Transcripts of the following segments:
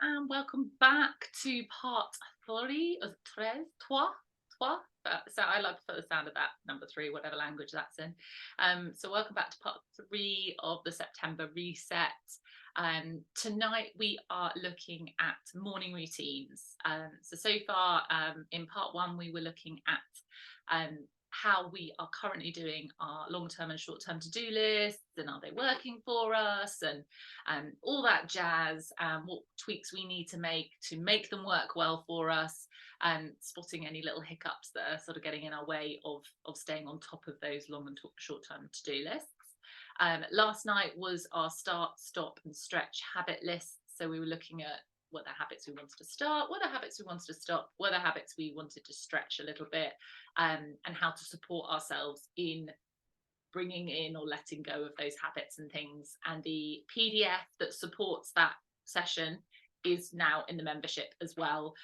and welcome back to part three, or tres, trois. So I like the sound of that number three, whatever language that's in. So welcome back to part three of the September reset. Tonight we are looking at morning routines. So far in part one we were looking at how we are currently doing our long-term and short-term to-do lists, and are they working for us, and all that jazz, what tweaks we need to make them work well for us, and spotting any little hiccups that are sort of getting in our way of staying on top of those long and short-term to-do lists. Last night was our start, stop and stretch habit list. So we were looking at what the habits we wanted to start, what the habits we wanted to stop, what the habits we wanted to stretch a little bit, and how to support ourselves in bringing in or letting go of those habits and things. And the PDF that supports that session is now in the membership as well.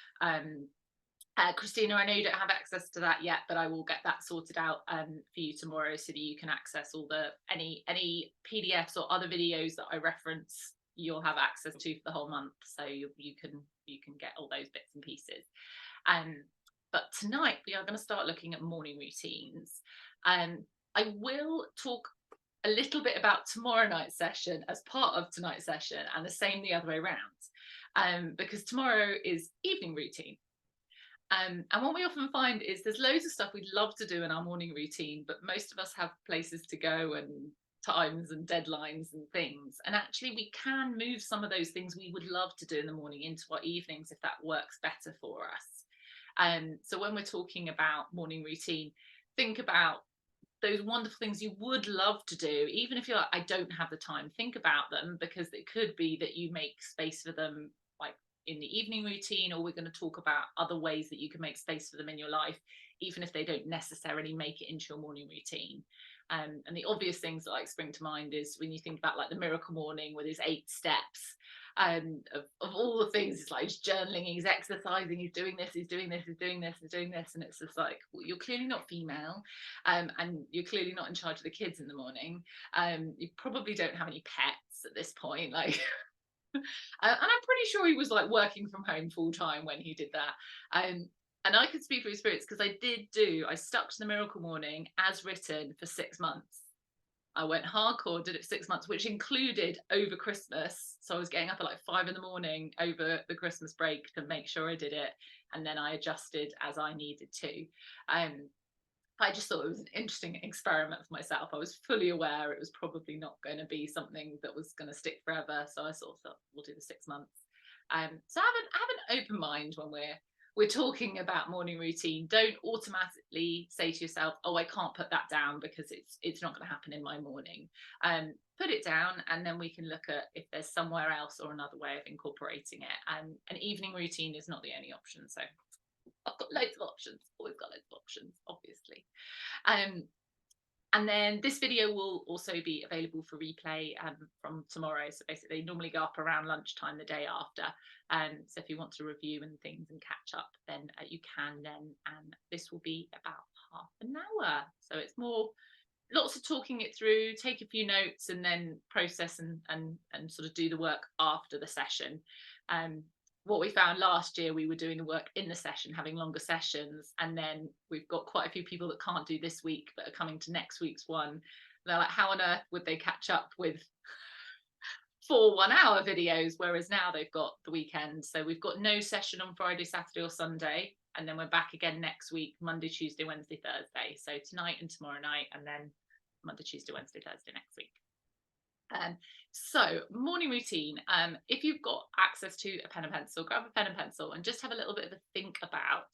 Christina, I know you don't have access to that yet, but I will get that sorted out for you tomorrow so that you can access all the any PDFs or other videos that I reference. You'll have access to for the whole month, so you can get all those bits and pieces. But tonight we are going to start looking at morning routines. I will talk a little bit about tomorrow night's session as part of tonight's session, and the same the other way around, because tomorrow is evening routine. And what we often find is there's loads of stuff we'd love to do in our morning routine, but most of us have places to go and times and deadlines and things. And actually we can move some of those things we would love to do in the morning into our evenings if that works better for us. So when we're talking about morning routine, think about those wonderful things you would love to do, even if you're like, I don't have the time. Think about them, because it could be that you make space for them like in the evening routine, or we're going to talk about other ways that you can make space for them in your life, even if they don't necessarily make it into your morning routine. And the obvious things that like spring to mind is when you think about like the miracle morning with his 8 steps, of all the things. It's like he's journaling, he's exercising, he's doing this, he's doing this, he's doing this, he's doing this, and it's just like, well, you're clearly not female, and you're clearly not in charge of the kids in the morning. You probably don't have any pets at this point, like and I'm pretty sure he was like working from home full time when he did that. And I could speak for experience, because I stuck to the miracle morning as written for 6 months. I went hardcore, did it for 6 months, which included over Christmas. So I was getting up at like 5 in the morning over the Christmas break to make sure I did it. And then I adjusted as I needed to. I just thought it was an interesting experiment for myself. I was fully aware it was probably not going to be something that was going to stick forever. So I sort of thought, we'll do the 6 months. So have an open mind when we're talking about morning routine. Don't automatically say to yourself, oh, I can't put that down because it's not going to happen in my morning. Put it down, and then we can look at if there's somewhere else or another way of incorporating it. An evening routine is not the only option. So I've got loads of options, always got loads of options, obviously. And then this video will also be available for replay from tomorrow. So basically they normally go up around lunchtime the day after. So if you want to review and things and catch up, then you can then. And this will be about half an hour. So it's more lots of talking it through, take a few notes, and then process and sort of do the work after the session. What we found last year, we were doing the work in the session, having longer sessions, and then we've got quite a few people that can't do this week but are coming to next week's one. They're like, how on earth would they catch up with 4 1-hour videos, whereas now they've got the weekend. So we've got no session on Friday, Saturday or Sunday, and then we're back again next week, Monday, Tuesday, Wednesday, Thursday. So tonight and tomorrow night, and then Monday, Tuesday, Wednesday, Thursday next week. So morning routine, if you've got access to a pen and pencil, grab a pen and pencil and just have a little bit of a think about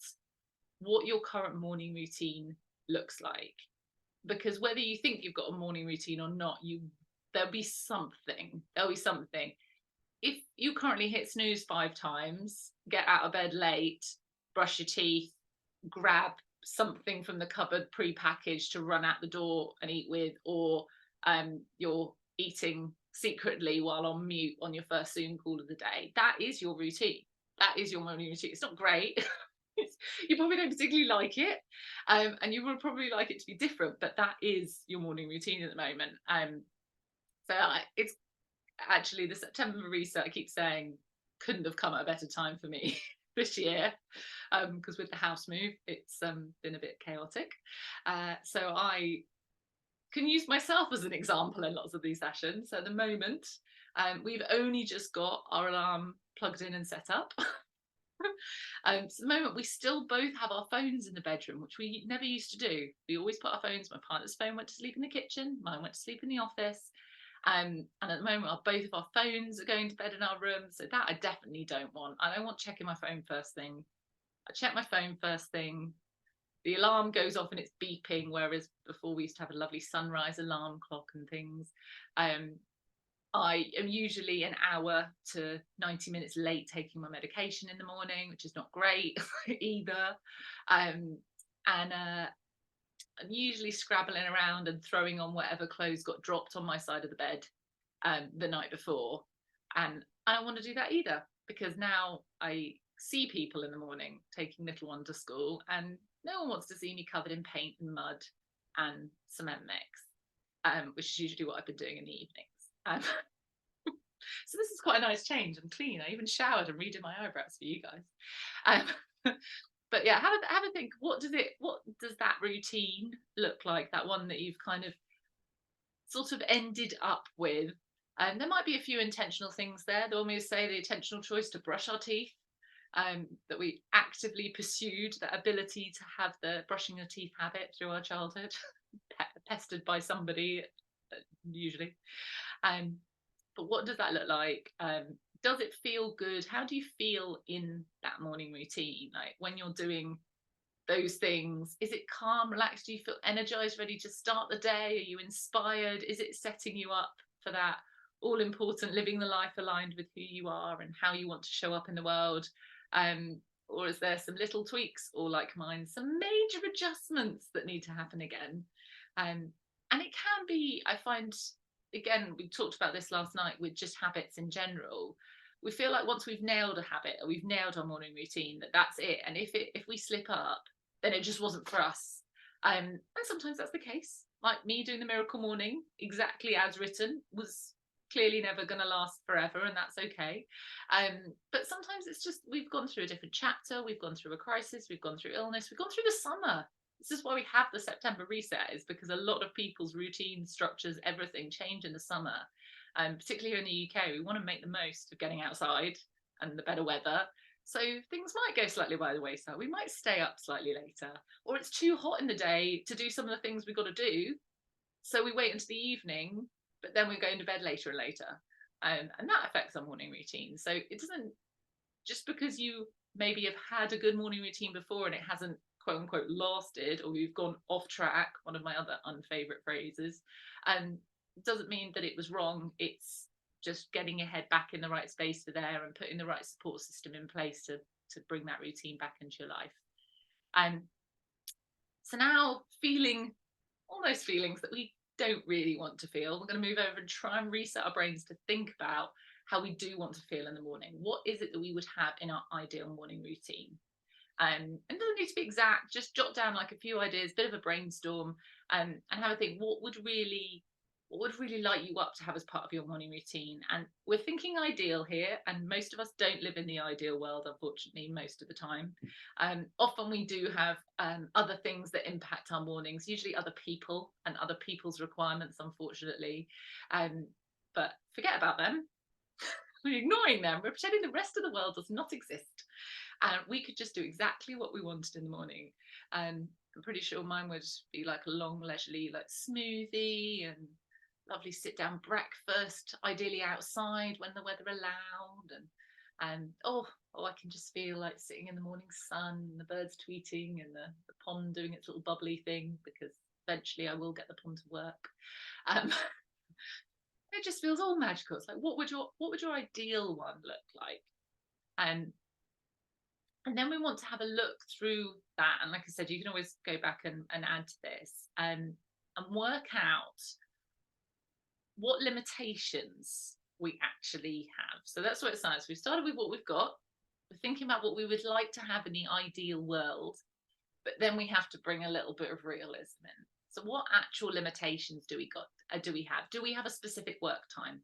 what your current morning routine looks like. Because whether you think you've got a morning routine or not, there'll be something. If you currently hit snooze 5 times, get out of bed late, brush your teeth, grab something from the cupboard pre-packaged to run out the door and eat with, or you're eating secretly while on mute on your first Zoom call of the day, that is your routine. That is your morning routine. It's not great. You probably don't particularly like it, and you would probably like it to be different, but that is your morning routine at the moment. So it's actually the September reset. I keep saying couldn't have come at a better time for me this year, because with the house move, it's been a bit chaotic. So I can use myself as an example in lots of these sessions. So at the moment, we've only just got our alarm plugged in and set up. So at the moment, we still both have our phones in the bedroom, which we never used to do. We always put our phones. My partner's phone went to sleep in the kitchen. Mine went to sleep in the office. And at the moment, both of our phones are going to bed in our room. So that I definitely don't want. I don't want checking my phone first thing. I check my phone first thing. The alarm goes off and it's beeping, whereas before we used to have a lovely sunrise alarm clock and things. I am usually an hour to 90 minutes late taking my medication in the morning, which is not great either. And I'm usually scrabbling around and throwing on whatever clothes got dropped on my side of the bed the night before. And I don't want to do that either, because now I see people in the morning taking little one to school, and no one wants to see me covered in paint and mud and cement mix, which is usually what I've been doing in the evenings. So this is quite a nice change. I'm clean. I even showered and redid my eyebrows for you guys. But yeah, have a think. What does that routine look like? That one that you've kind of sort of ended up with. And there might be a few intentional things there. The one we say the intentional choice to brush our teeth, that we actively pursued that ability to have the brushing your teeth habit through our childhood, pestered by somebody usually. But what does that look like? Does it feel good? How do you feel in that morning routine? Like when you're doing those things, is it calm, relaxed? Do you feel energized, ready to start the day? Are you inspired? Is it setting you up for that all important living the life aligned with who you are and how you want to show up in the world? Or is there some little tweaks, or like mine, some major adjustments that need to happen again? And it can be, I find, again, we talked about this last night with just habits in general. We feel like once we've nailed a habit or we've nailed our morning routine, that's it. And if we slip up, then it just wasn't for us. And sometimes that's the case. Like me doing the miracle morning exactly as written was clearly never going to last forever, and that's okay. But sometimes it's just we've gone through a different chapter, we've gone through a crisis, we've gone through illness, we've gone through the summer. This is why we have the September reset, is because a lot of people's routine structures, everything change in the summer. Particularly here in the UK, we want to make the most of getting outside and the better weather. So things might go slightly by the wayside. We might stay up slightly later, or it's too hot in the day to do some of the things we've got to do. So we wait until the evening, but then we're going to bed later and later. And that affects our morning routine. So it doesn't, just because you maybe have had a good morning routine before and it hasn't quote unquote lasted, or you've gone off track, one of my other unfavorite phrases, doesn't mean that it was wrong. It's just getting your head back in the right space for there and putting the right support system in place to bring that routine back into your life. So now feeling all those feelings that we don't really want to feel, we're going to move over and try and reset our brains to think about how we do want to feel in the morning. What is it that we would have in our ideal morning routine? And it doesn't need to be exact, just jot down like a few ideas, bit of a brainstorm, and have a think, what would really light you up to have as part of your morning routine? And we're thinking ideal here, and most of us don't live in the ideal world, unfortunately, most of the time. Often we do have other things that impact our mornings, usually other people and other people's requirements, unfortunately. But forget about them. We're ignoring them. We're pretending the rest of the world does not exist. And we could just do exactly what we wanted in the morning. I'm pretty sure mine would be like a long, leisurely, like smoothie and lovely sit down breakfast, ideally outside when the weather allowed. And I can just feel like sitting in the morning sun, and the birds tweeting, and the pond doing its little bubbly thing, because eventually I will get the pond to work. It just feels all magical. It's like, what would your ideal one look like? And then we want to have a look through that. And like I said, you can always go back and add to this, and work out what limitations we actually have. So that's what it sounds. We started with what we've got. We're thinking about what we would like to have in the ideal world, but then we have to bring a little bit of realism in. So what actual limitations do we have? Do we have a specific work time?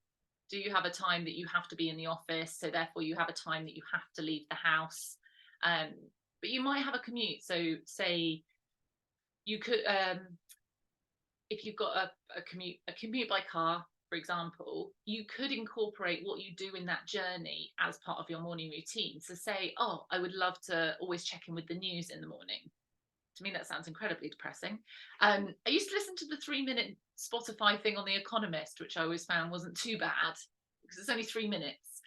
Do you have a time that you have to be in the office, so therefore you have a time that you have to leave the house? But you might have a commute. So say you could, if you've got a commute by car, for example, you could incorporate what you do in that journey as part of your morning routine. So say, oh, I would love to always check in with the news in the morning. To me, that sounds incredibly depressing. I used to listen to the 3-minute Spotify thing on The Economist, which I always found wasn't too bad because it's only 3 minutes.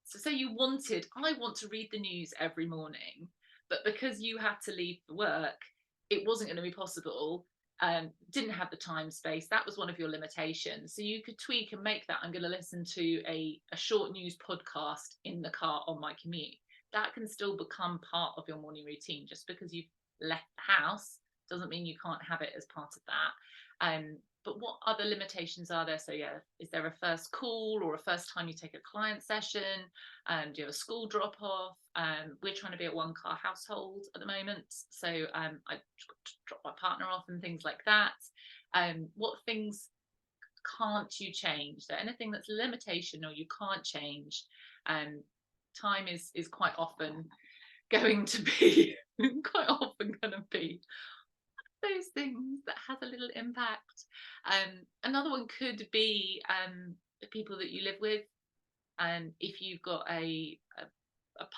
So say I want to read the news every morning, but because you had to leave for work, it wasn't going to be possible. Didn't have the time space. That was one of your limitations. So you could tweak and make that. I'm going to listen to a short news podcast in the car on my commute. That can still become part of your morning routine. Just because you've left the house doesn't mean you can't have it as part of that. But what other limitations are there? So yeah, is there a first call or a first time you take a client session? Do you have a school drop off? We're trying to be a 1-car household at the moment, so I drop my partner off and things like that. What things can't you change? So anything that's a limitation or you can't change, time is quite often going to be those things that has a little impact. Another one could be the people that you live with. If you've got a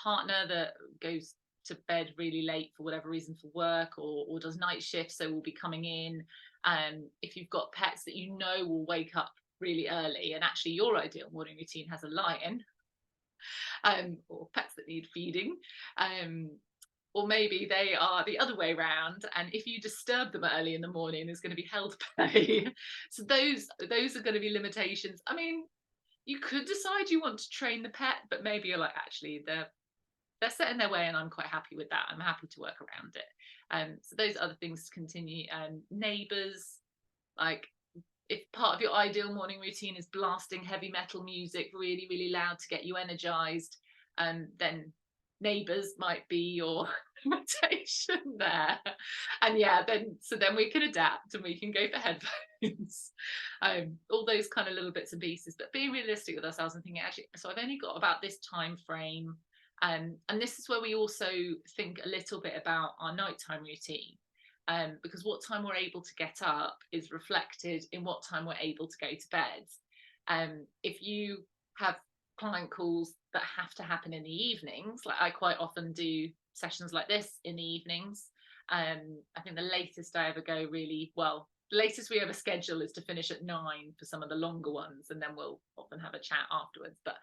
partner that goes to bed really late for whatever reason for work, or does night shifts, so will be coming in. If you've got pets that you know will wake up really early, and actually your ideal morning routine has a lion, or pets that need feeding, or maybe they are the other way around, and if you disturb them early in the morning, there's going to be hell to pay. So those are going to be limitations. I mean, you could decide you want to train the pet, but maybe you're like, actually, they're set in their way, and I'm quite happy with that. I'm happy to work around it. So those other things continue. Neighbours, like if part of your ideal morning routine is blasting heavy metal music really, really loud to get you energized, then neighbours might be your limitation there. And yeah, then we can adapt and we can go for headphones. All those kind of little bits and pieces, but being realistic with ourselves and thinking, actually, so I've only got about this time frame. And this is where we also think a little bit about our nighttime routine. Because what time we're able to get up is reflected in what time we're able to go to bed. If you have client calls that have to happen in the evenings, like I quite often do sessions like this in the evenings. I think the latest I ever go, really, well, the latest we ever schedule is to finish at 9 for some of the longer ones, and then we'll often have a chat afterwards. But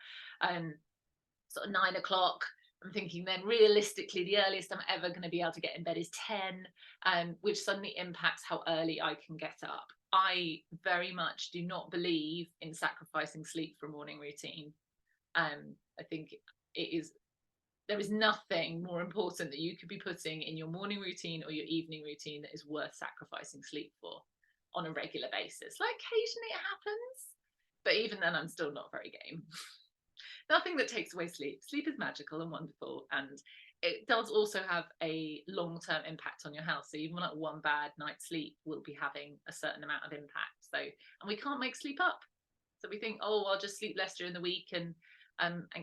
sort of 9 o'clock, I'm thinking then realistically the earliest I'm ever going to be able to get in bed is 10, which suddenly impacts how early I can get up. I very much do not believe in sacrificing sleep for a morning routine. I think there is nothing more important that you could be putting in your morning routine or your evening routine that is worth sacrificing sleep for on a regular basis. Like occasionally it happens, but even then I'm still not very game. Nothing that takes away sleep. Sleep is magical and wonderful, and it does also have a long-term impact on your health. So even like one bad night's sleep will be having a certain amount of impact. So, and we can't make sleep up. So we think, oh, I'll just sleep less during the week and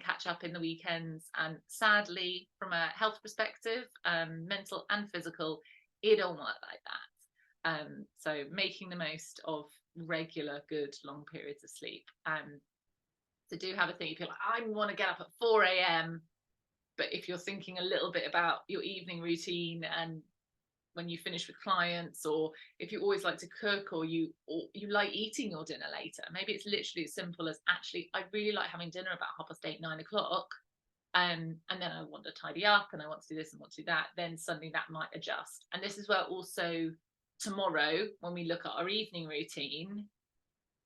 catch up in the weekends. And sadly, from a health perspective, mental and physical, it don't work like that. So making the most of regular, good, long periods of sleep. So do have a thing. If you're like, I want to get up at 4 a.m., but if you're thinking a little bit about your evening routine and when you finish with clients, or if you always like to cook, or you like eating your dinner later, maybe it's literally as simple as, actually, I really like having dinner about 8:30, 9 o'clock, and then I want to tidy up and I want to do this and want to do that, then suddenly that might adjust. And this is where also tomorrow, when we look at our evening routine,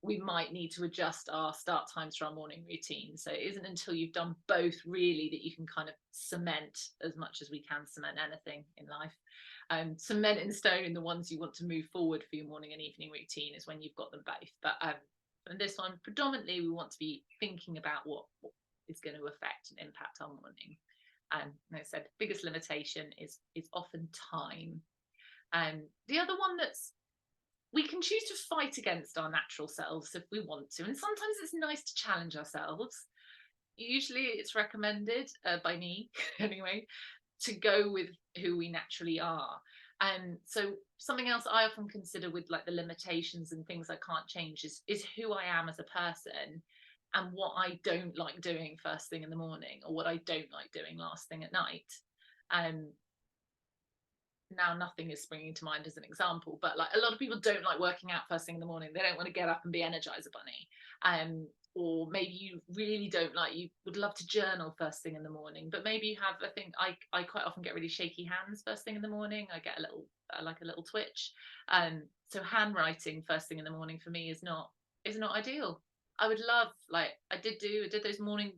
we might need to adjust our start times for our morning routine. So it isn't until you've done both really that you can kind of cement, as much as we can cement anything in life, cement in stone in the ones you want to move forward for your morning and evening routine, is when you've got them both. But and this one, predominantly we want to be thinking about what is going to affect and impact our morning. And like I said, the biggest limitation is often time. The other one that's we can choose to fight against our natural selves if we want to, and sometimes it's nice to challenge ourselves. Usually it's recommended by me anyway, to go with who we naturally are. And so something else I often consider with like the limitations and things I can't change is who I am as a person, and what I don't like doing first thing in the morning, or what I don't like doing last thing at night. Um, Now nothing is springing to mind as an example, but like a lot of people don't like working out first thing in the morning. They don't want to get up and be Energizer Bunny. Or maybe you really don't like, you would love to journal first thing in the morning, but maybe you have, I think I quite often get really shaky hands first thing in the morning. I get a little like a little twitch. So handwriting first thing in the morning for me is not ideal. I would love, like I did those morning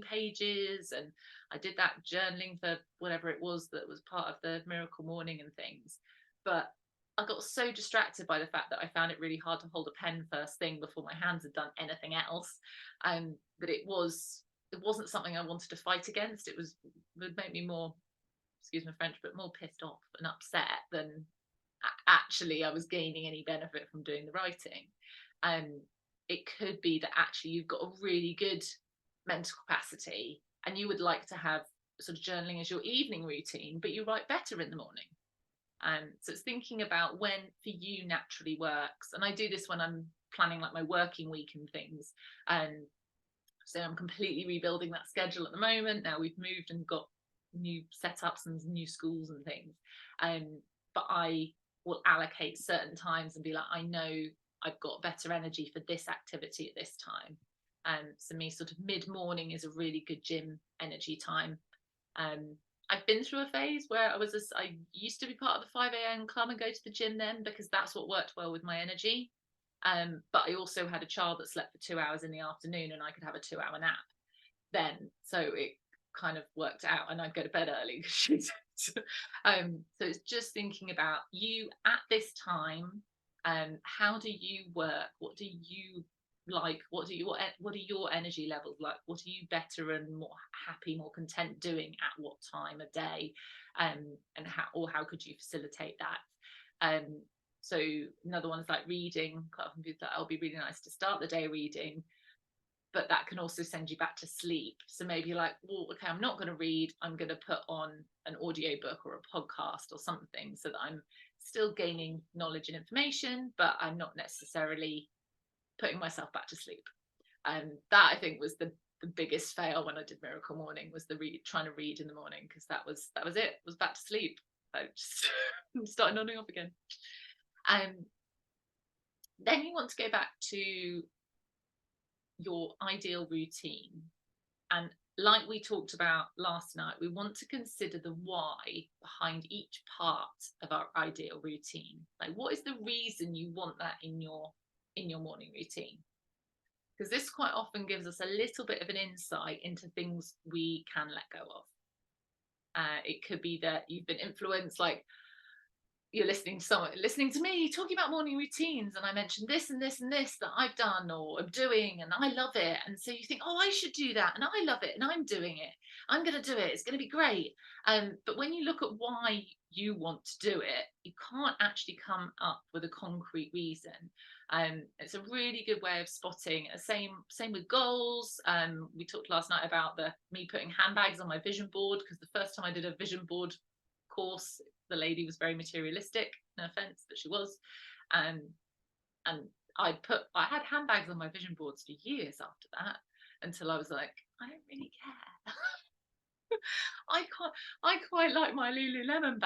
pages, and I did that journaling for whatever it was that was part of the miracle morning and things. But I got so distracted by the fact that I found it really hard to hold a pen first thing before my hands had done anything else. That it wasn't something I wanted to fight against. It would make me more, excuse my French, but more pissed off and upset than actually I was gaining any benefit from doing the writing. It could be that actually you've got a really good mental capacity and you would like to have sort of journaling as your evening routine, but you write better in the morning. So it's thinking about when for you naturally works. And I do this when I'm planning like my working week and things. So I'm completely rebuilding that schedule at the moment. Now we've moved and got new setups and new schools and things. But I will allocate certain times and be like, I know I've got better energy for this activity at this time. So me sort of mid-morning is a really good gym energy time. I've been through a phase where I used to be part of the 5 a.m. club and go to the gym then, because that's what worked well with my energy. But I also had a child that slept for 2 hours in the afternoon, and I could have a 2-hour nap then. So it kind of worked out, and I'd go to bed early. So it's just thinking about you at this time. How do you work? What do you like? What are your energy levels like? What are you better and more happy, more content doing at what time of day? And how could you facilitate that? So another one is like reading. Quite often people that I'll be really nice to start the day reading, but that can also send you back to sleep. So maybe you're like, well, okay, I'm not going to read. I'm going to put on an audio book or a podcast or something, so that I'm still gaining knowledge and information, but I'm not necessarily putting myself back to sleep. And that I think was the biggest fail when I did Miracle Morning, was trying to read in the morning, because that was it, was back to sleep. I just started nodding off again. Then you want to go back to your ideal routine. And like we talked about last night, we want to consider the why behind each part of our ideal routine. Like, what is the reason you want that in your morning routine? Because this quite often gives us a little bit of an insight into things we can let go of. It could be that you've been influenced, like you're listening to me talking about morning routines, and I mentioned this and this and this that I've done or I'm doing, and I love it. And so you think, oh, I should do that, and I love it, and I'm doing it. I'm going to do it. It's going to be great. But when you look at why you want to do it, you can't actually come up with a concrete reason. It's a really good way of spotting. Same with goals. We talked last night about me putting handbags on my vision board, because the first time I did a vision board course, the lady was very materialistic, no offense, but she was. And I had handbags on my vision boards for years after that, until I was like, I don't really care. I quite like my Lululemon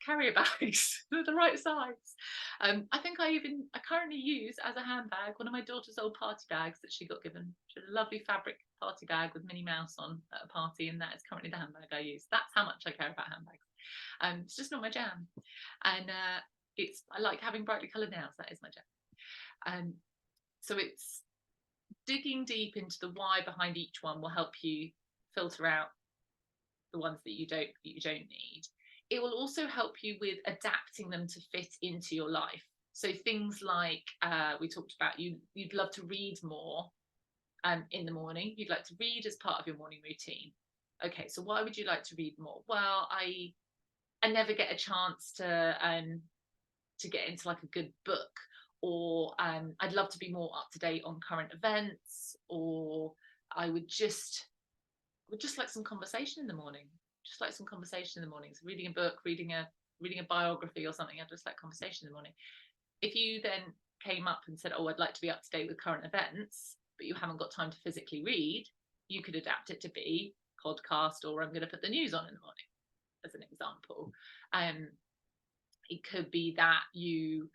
carrier bags. They're the right size. I think I currently use as a handbag one of my daughter's old party bags that she got given. She had a lovely fabric party bag with Minnie Mouse on at a party, and that is currently the handbag I use. That's how much I care about handbags. It's just not my jam. And I like having brightly coloured nails. That is my jam. So it's digging deep into the why behind each one will help you filter out the ones that you don't need. It will also help you with adapting them to fit into your life. So things like we talked about, you'd love to read more in the morning. You'd like to read as part of your morning routine. Okay, so why would you like to read more? Well, I never get a chance to get into like a good book, or I'd love to be more up to date on current events, or I would just like some conversation in the morning. Just like some conversation in the morning. So reading a book, reading a biography or something, I'd just like conversation in the morning. If you then came up and said, oh, I'd like to be up to date with current events, but you haven't got time to physically read, you could adapt it to be podcast, or I'm going to put the news on in the morning, as an example. It could be that you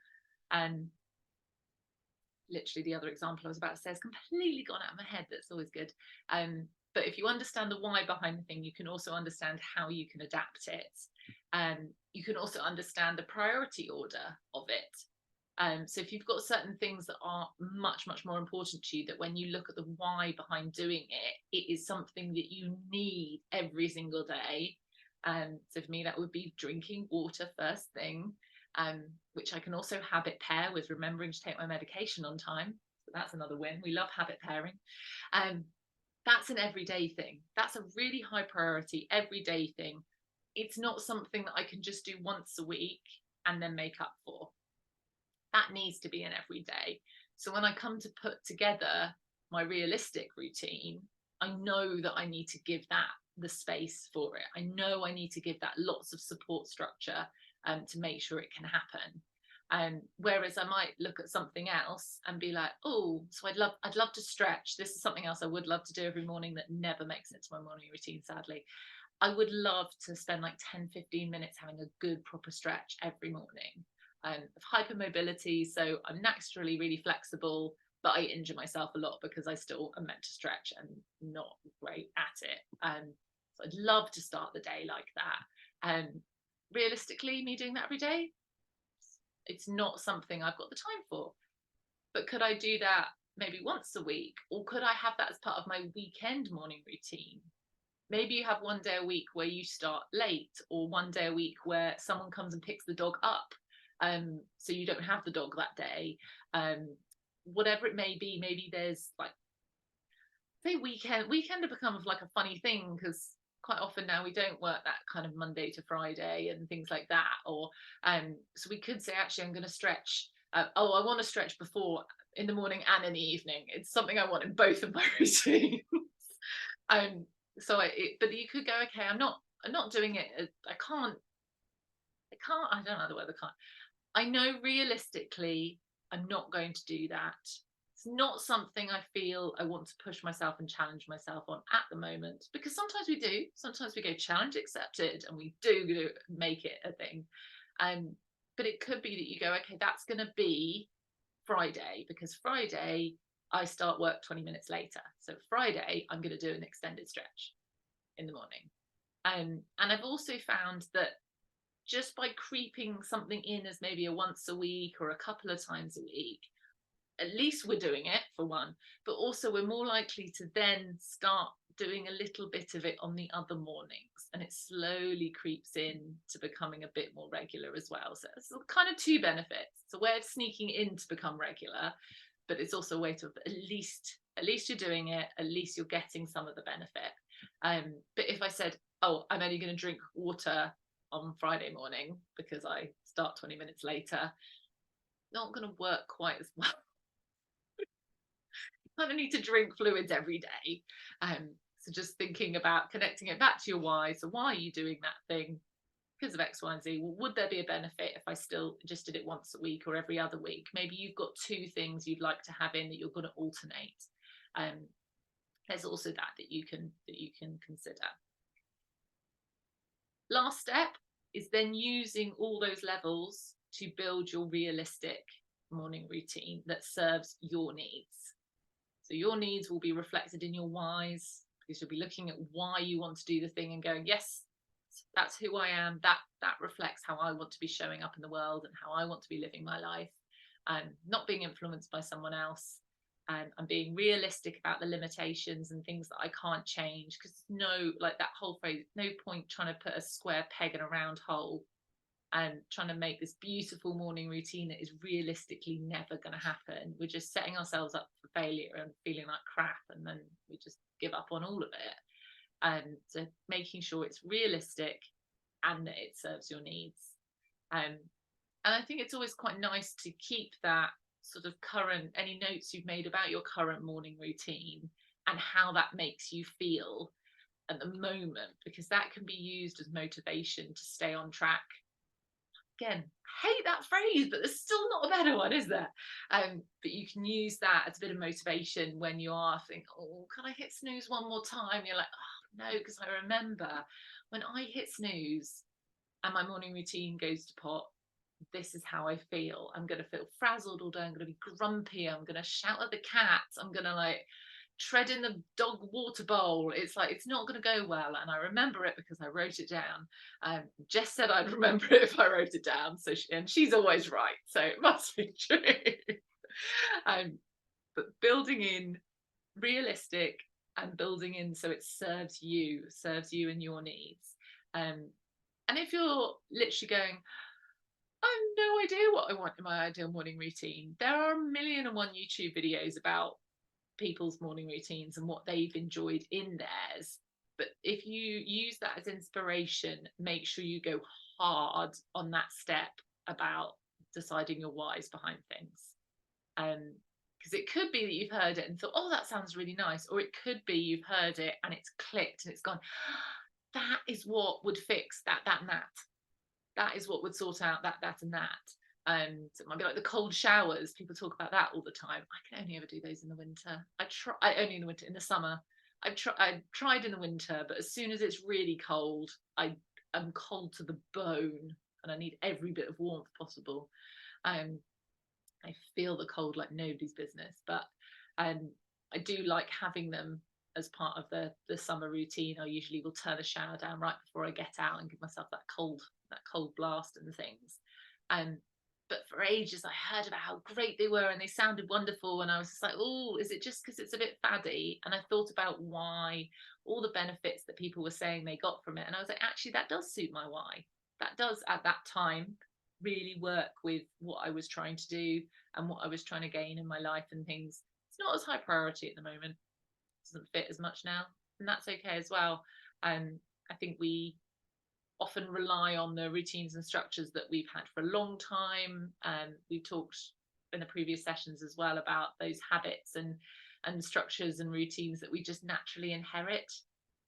literally the other example I was about to say has completely gone out of my head. That's always good. But if you understand the why behind the thing, you can also understand how you can adapt it. You can also understand the priority order of it. So if you've got certain things that are much, much more important to you, that when you look at the why behind doing it, it is something that you need every single day. So for me, that would be drinking water first thing, which I can also habit pair with remembering to take my medication on time. So that's another win. We love habit pairing. That's an everyday thing. That's a really high priority everyday thing. It's not something that I can just do once a week and then make up for. That needs to be an everyday. So when I come to put together my realistic routine, I know that I need to give that the space for it. I know I need to give that lots of support structure to make sure it can happen. Whereas I might look at something else and be like, oh, so I'd love to stretch. This is something else I would love to do every morning that never makes it to my morning routine, sadly. I would love to spend like 10-15 minutes having a good proper stretch every morning. Of hypermobility, so I'm naturally really flexible, but I injure myself a lot because I still am meant to stretch and not great at it. So I'd love to start the day like that. Realistically, me doing that every day, it's not something I've got the time for. But could I do that maybe once a week? Or could I have that as part of my weekend morning routine? Maybe you have one day a week where you start late, or one day a week where someone comes and picks the dog up. So you don't have the dog that day. Whatever it may be, maybe there's like, say weekend have become like a funny thing, because quite often now we don't work that kind of Monday to Friday and things like that. Or so we could say, actually, I'm going to stretch. I want to stretch before, in the morning and in the evening. It's something I want in both of my routines. But you could go, okay, I'm not doing it. I can't. I don't know the word. I know realistically, I'm not going to do that. It's not something I feel I want to push myself and challenge myself on at the moment, because sometimes we do. Sometimes we go challenge accepted and we do make it a thing. But it could be that you go, okay, that's going to be Friday, because Friday I start work 20 minutes later. So Friday, I'm going to do an extended stretch in the morning. And I've also found that just by creeping something in as maybe a once a week or a couple of times a week, at least we're doing it, for one, but also we're more likely to then start doing a little bit of it on the other mornings, and it slowly creeps in to becoming a bit more regular as well. So it's kind of two benefits. It's a way of sneaking in to become regular, but it's also a way to at least you're doing it, at least you're getting some of the benefit. But if I said, oh, I'm only going to drink water on Friday morning because I start 20 minutes later, not going to work quite as well. You kind of need to drink fluids every day. So just thinking about connecting it back to your why. So why are you doing that thing? Because of X, Y, and Z. Well, would there be a benefit if I still just did it once a week or every other week? Maybe you've got two things you'd like to have in that you're going to alternate. There's also that you can consider. Last step is then using all those levels to build your realistic morning routine that serves your needs. So your needs will be reflected in your whys, because you'll be looking at why you want to do the thing and going, yes, that's who I am. That reflects how I want to be showing up in the world and how I want to be living my life, and not being influenced by someone else. And being realistic about the limitations and things that I can't change, because like that whole phrase, no point trying to put a square peg in a round hole and trying to make this beautiful morning routine that is realistically never going to happen. We're just setting ourselves up for failure and feeling like crap, and then we just give up on all of it. And so making sure it's realistic and that it serves your needs. And I think it's always quite nice to keep that sort of any notes you've made about your current morning routine and how that makes you feel at the moment, because that can be used as motivation to stay on track. Again, hate that phrase, but there's still not a better one, is there? But you can use that as a bit of motivation when you are thinking, oh, can I hit snooze one more time? You're like, oh no, because I remember when I hit snooze and my morning routine goes to pot, this is how I feel. I'm going to feel frazzled all day. I'm going to be grumpy. I'm going to shout at the cat. I'm going to like tread in the dog water bowl. It's like, it's not going to go well. And I remember it because I wrote it down. Jess said I'd remember it if I wrote it down. So and she's always right. So it must be true. But building in realistic and building in so it serves you and your needs. And if you're literally going, I have no idea what I want in my ideal morning routine, there are 1,000,001 YouTube videos about people's morning routines and what they've enjoyed in theirs. But if you use that as inspiration, make sure you go hard on that step about deciding your whys behind things. Because it could be that you've heard it and thought, oh, that sounds really nice. Or it could be you've heard it and it's clicked and it's gone, that is what would fix that, and that. That is what would sort out that, and that. So it might be like the cold showers. People talk about that all the time. I can only ever do those in the winter. I only in the winter. In the summer, I tried in the winter, but as soon as it's really cold, I'm cold to the bone, and I need every bit of warmth possible. I feel the cold like nobody's business, but I do like having them as part of the summer routine. I usually will turn the shower down right before I get out and give myself that cold blast and things. But for ages I heard about how great they were and they sounded wonderful, and I was just like, oh, is it just because it's a bit faddy? And I thought about why, all the benefits that people were saying they got from it, and I was like, actually that does suit my why. That does at that time really work with what I was trying to do and what I was trying to gain in my life and things. It's not as high priority at the moment, it doesn't fit as much now, and that's okay as well. I think we often rely on the routines and structures that we've had for a long time. We've talked in the previous sessions as well about those habits and structures and routines that we just naturally inherit.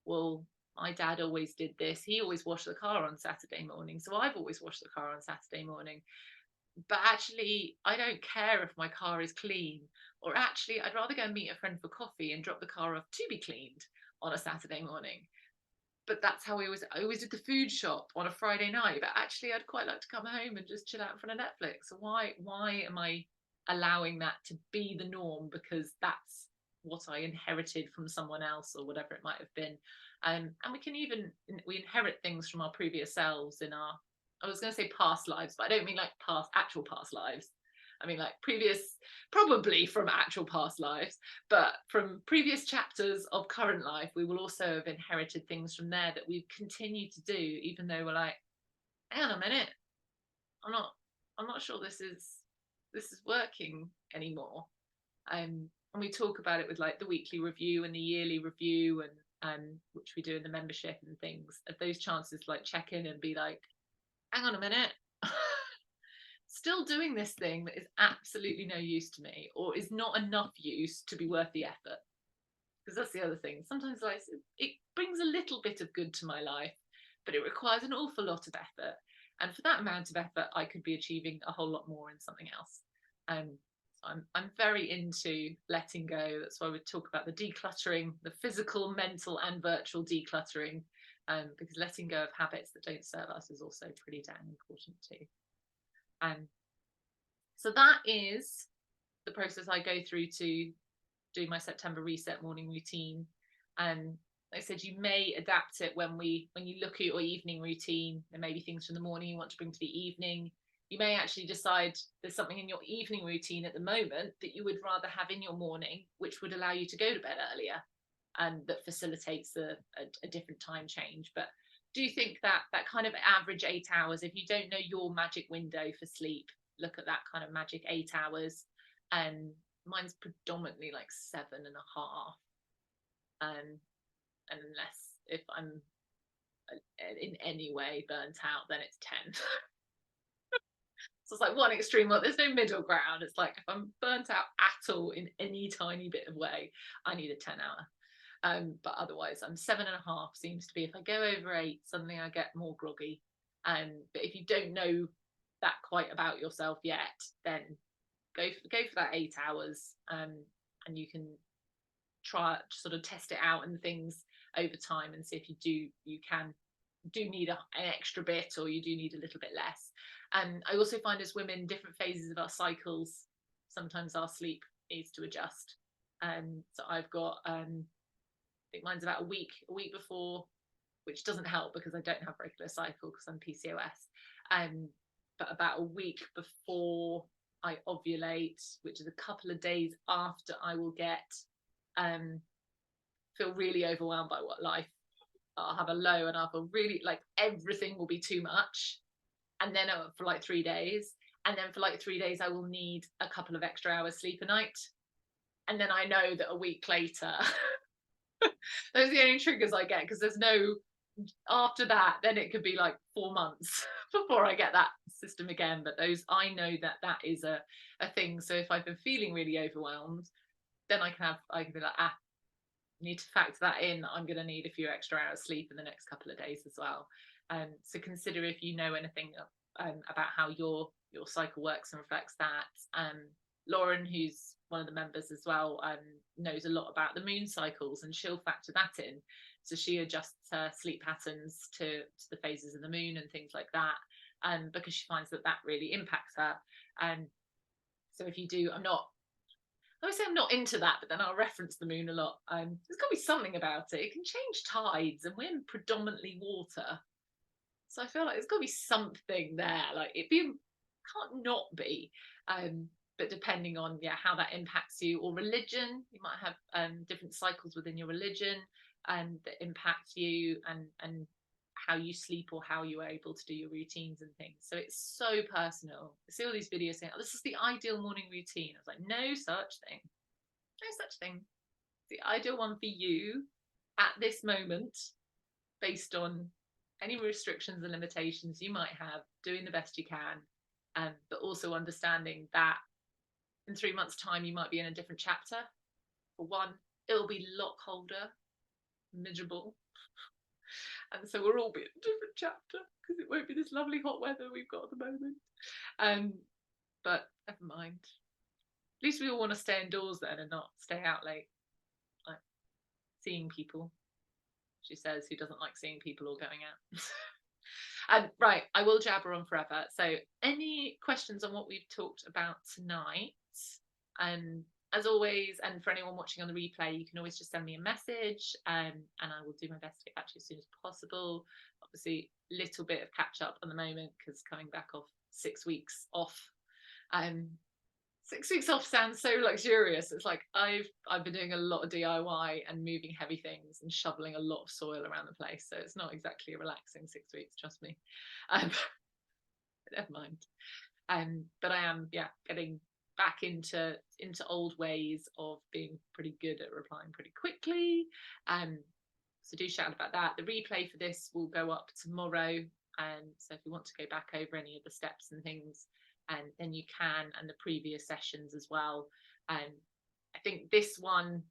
Well, my dad always did this. He always washed the car on Saturday morning, so I've always washed the car on Saturday morning. But actually, I don't care if my car is clean, or actually, I'd rather go and meet a friend for coffee and drop the car off to be cleaned on a Saturday morning. But that's how I always did the food shop on a Friday night. But actually, I'd quite like to come home and just chill out in front of Netflix. So why am I allowing that to be the norm? Because that's what I inherited from someone else or whatever it might have been. And we inherit things from our previous selves in our, I was going to say past lives, but I don't mean like actual past lives. I mean like previous, probably from actual past lives, but from previous chapters of current life, we will also have inherited things from there that we continue to do, even though we're like, hang on a minute, I'm not sure this is working anymore. And we talk about it with like the weekly review and the yearly review, and which we do in the membership and things. At those chances, like check in and be like, hang on a minute. Still doing this thing that is absolutely no use to me, or is not enough use to be worth the effort. Because that's the other thing. Sometimes like it brings a little bit of good to my life, but it requires an awful lot of effort. And for that amount of effort, I could be achieving a whole lot more in something else. I'm very into letting go. That's why we talk about the decluttering, the physical, mental, and virtual decluttering, because letting go of habits that don't serve us is also pretty damn important too. So that is the process I go through to do my September reset morning routine. And like I said, you may adapt it when you look at your evening routine. There may be things from the morning you want to bring to the evening. You may actually decide there's something in your evening routine at the moment that you would rather have in your morning, which would allow you to go to bed earlier, and that facilitates a different time change. But do think that kind of average 8 hours, if you don't know your magic window for sleep, look at that kind of magic 8 hours. And mine's predominantly like 7.5. Unless if I'm in any way burnt out, then it's 10. So it's like one extreme, well, there's no middle ground. It's like if I'm burnt out at all in any tiny bit of way, I need a 10-hour. But otherwise, I'm 7.5 seems to be. If I go over 8, suddenly I get more groggy. But if you don't know that quite about yourself yet, then go for that 8 hours, and you can try sort of test it out and things over time and see if you do need an extra bit, or you do need a little bit less. And I also find as women, different phases of our cycles, sometimes our sleep needs to adjust. So I've got I think mine's about a week before, which doesn't help because I don't have regular cycle because I'm PCOS. But about a week before I ovulate, which is a couple of days after I will get feel really overwhelmed by what life. I'll have a low and I'll feel really like everything will be too much. And then for like 3 days. And then for like 3 days, I will need a couple of extra hours sleep a night. And then I know that a week later, those are the only triggers I get, because there's no, after that, then it could be like 4 months before I get that system again. But those, I know that is a thing. So if I've been feeling really overwhelmed, then I can be like, need to factor that in. I'm going to need a few extra hours sleep in the next couple of days as well. So consider if you know anything about how your cycle works and reflects that. Lauren, who's one of the members as well, knows a lot about the moon cycles, and she'll factor that in. So she adjusts her sleep patterns to the phases of the moon and things like that, because she finds that really impacts her. So if you do, I would say I'm not into that, but then I'll reference the moon a lot. There's got to be something about it. It can change tides, and we're predominantly water. So I feel like there's got to be something there. Like can't not be. But depending on how that impacts you, or religion, you might have different cycles within your religion that impact you, and how you sleep, or how you are able to do your routines and things. So it's so personal. I see all these videos saying, oh, this is the ideal morning routine. I was like, no such thing. No such thing. It's the ideal one for you at this moment, based on any restrictions and limitations you might have, doing the best you can, but also understanding that in 3 months' time you might be in a different chapter. For one, it'll be a lot colder, miserable, and so we'll all be in a different chapter, because it won't be this lovely hot weather we've got at the moment. But never mind. At least we all want to stay indoors then, and not stay out late, like seeing people. She says, who doesn't like seeing people or going out. And right, I will jabber on forever. So any questions on what we've talked about tonight? As always, and for anyone watching on the replay, you can always just send me a message, and I will do my best to get back to you as soon as possible. Obviously, little bit of catch up at the moment, because coming back off 6 weeks off. 6 weeks off sounds so luxurious. It's like I've been doing a lot of DIY and moving heavy things and shoveling a lot of soil around the place. So it's not exactly a relaxing 6 weeks, trust me. Never mind. But I am, getting back into old ways of being pretty good at replying pretty quickly. So do shout about that. The replay for this will go up tomorrow. So if you want to go back over any of the steps and things, and then you can, and the previous sessions as well. I think this one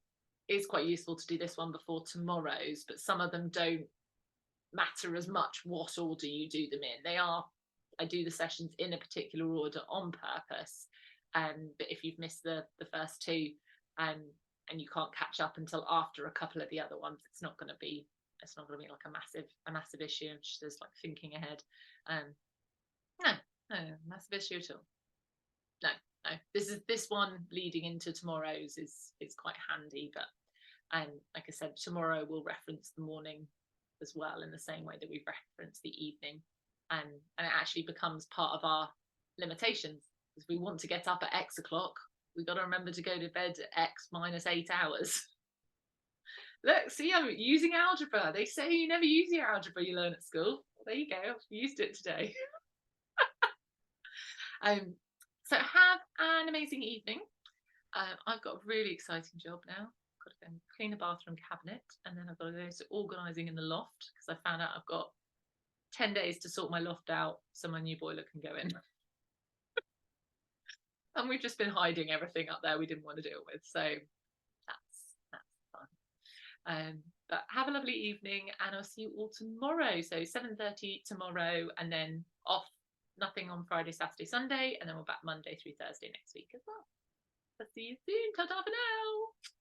is quite useful to do this one before tomorrow's, but some of them don't matter as much what order you do them in. I do the sessions in a particular order on purpose, but if you've missed the first two, and you can't catch up until after a couple of the other ones, it's not going to be like a massive issue. And she says, like, thinking ahead. No, massive issue at all. No. This one leading into tomorrow's is quite handy, but like I said, tomorrow we'll reference the morning as well, in the same way that we've referenced the evening, and it actually becomes part of our limitations, because we want to get up at X o'clock. We've got to remember to go to bed at X minus 8 hours. Look, see, I'm using algebra. They say you never use your algebra you learn at school. Well, there you go. I've used it today. So have an amazing evening. I've got a really exciting job now. I've got to go and clean the bathroom cabinet, and then I've got to go to organising in the loft, because I found out I've got 10 days to sort my loft out so my new boiler can go in. And we've just been hiding everything up there we didn't want to deal with. So that's fun. But have a lovely evening, and I'll see you all tomorrow. So 7:30 tomorrow, and then off, nothing on Friday, Saturday, Sunday, and then we're back Monday through Thursday next week as well. I'll see you soon. Ta-ta for now.